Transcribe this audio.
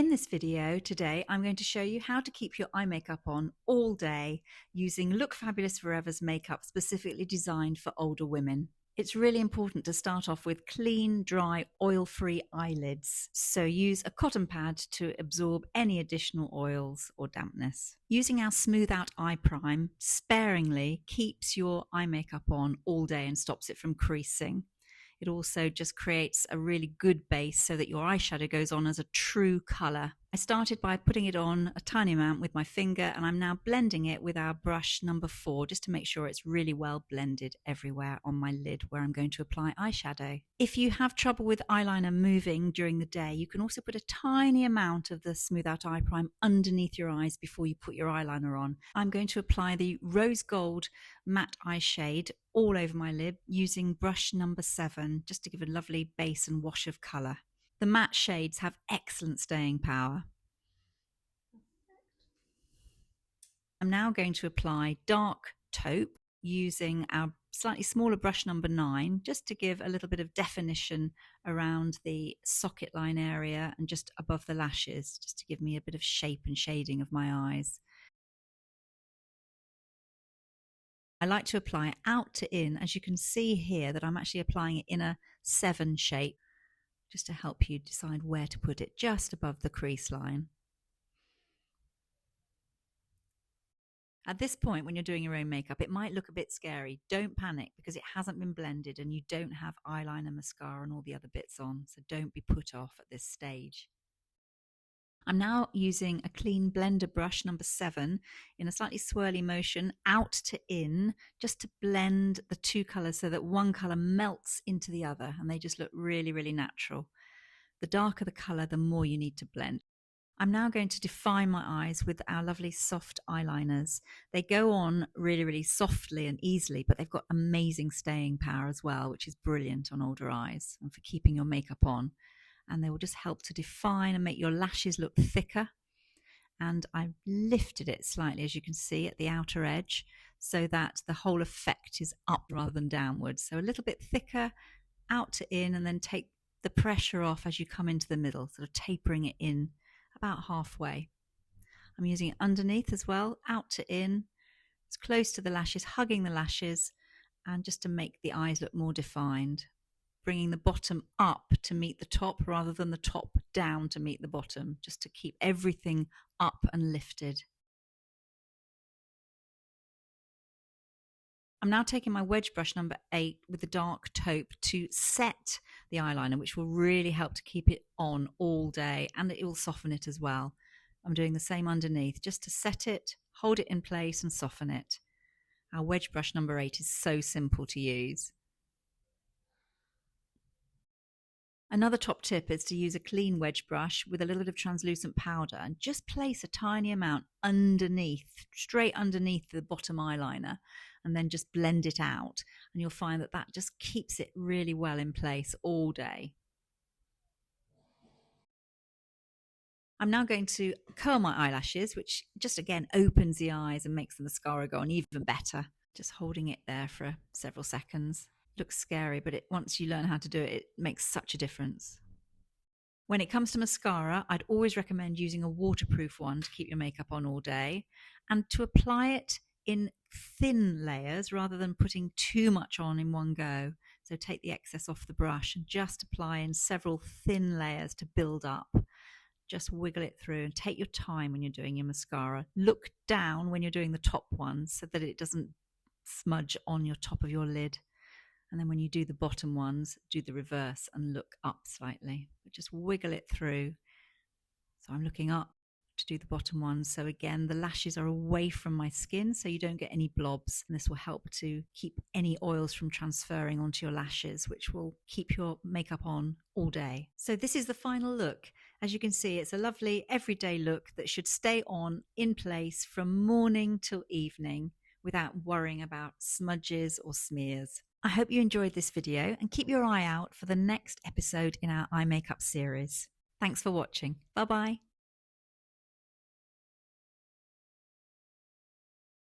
In this video today, I'm going to show you how to keep your eye makeup on all day using Look Fabulous Forever's makeup specifically designed for older women. It's really important to start off with clean, dry, oil-free eyelids. So use a cotton pad to absorb any additional oils or dampness. Using our Smooth Out Eye Prime sparingly keeps your eye makeup on all day and stops it from creasing. It also just creates a really good base so that your eyeshadow goes on as a true colour. I started by putting it on a tiny amount with my finger, and I'm now blending it with our brush number 4 just to make sure it's really well blended everywhere on my lid where I'm going to apply eyeshadow. If you have trouble with eyeliner moving during the day, you can also put a tiny amount of the Smooth Out Eye Prime underneath your eyes before you put your eyeliner on. I'm going to apply the Rose Gold Matte Eye Shade all over my lid using brush number 7 just to give a lovely base and wash of colour. The matte shades have excellent staying power. I'm now going to apply dark taupe using our slightly smaller brush number 9 just to give a little bit of definition around the socket line area and just above the lashes, just to give me a bit of shape and shading of my eyes. I like to apply out to in, as you can see here that I'm actually applying it in a 7 shape, just to help you decide where to put it, just above the crease line. At this point, when you're doing your own makeup, it might look a bit scary. Don't panic because it hasn't been blended and you don't have eyeliner, mascara and all the other bits on, so don't be put off at this stage. I'm now using a clean blender brush number 7 in a slightly swirly motion out to in, just to blend the two colours so that one colour melts into the other and they just look really, really natural. The darker the colour, the more you need to blend. I'm now going to define my eyes with our lovely soft eyeliners. They go on really, really softly and easily, but they've got amazing staying power as well, which is brilliant on older eyes and for keeping your makeup on. And they will just help to define and make your lashes look thicker. And I've lifted it slightly, as you can see, at the outer edge, so that the whole effect is up rather than downwards. So a little bit thicker, out to in, and then take the pressure off as you come into the middle, sort of tapering it in about halfway. I'm using it underneath as well, out to in, as close to the lashes, hugging the lashes, and just to make the eyes look more defined. Bringing the bottom up to meet the top rather than the top down to meet the bottom, just to keep everything up and lifted. I'm now taking my wedge brush number 8 with the dark taupe to set the eyeliner, which will really help to keep it on all day, and it will soften it as well. I'm doing the same underneath just to set it, hold it in place and soften it. Our wedge brush number 8 is so simple to use. Another top tip is to use a clean wedge brush with a little bit of translucent powder and just place a tiny amount underneath, straight underneath the bottom eyeliner, and then just blend it out. And you'll find that that just keeps it really well in place all day. I'm now going to curl my eyelashes, which just again opens the eyes and makes the mascara go on even better. Just holding it there for several seconds. Looks scary, but once you learn how to do it, it makes such a difference. When it comes to mascara, I'd always recommend using a waterproof one to keep your makeup on all day, and to apply it in thin layers rather than putting too much on in one go. So take the excess off the brush and just apply in several thin layers to build up. Just wiggle it through and take your time when you're doing your mascara. Look down when you're doing the top ones so that it doesn't smudge on your top of your lid. And then when you do the bottom ones, do the reverse and look up slightly. But just wiggle it through. So I'm looking up to do the bottom ones. So again, the lashes are away from my skin so you don't get any blobs. And this will help to keep any oils from transferring onto your lashes, which will keep your makeup on all day. So this is the final look. As you can see, it's a lovely everyday look that should stay on in place from morning till evening without worrying about smudges or smears. I hope you enjoyed this video and keep your eye out for the next episode in our eye makeup series. Thanks for watching. Bye bye.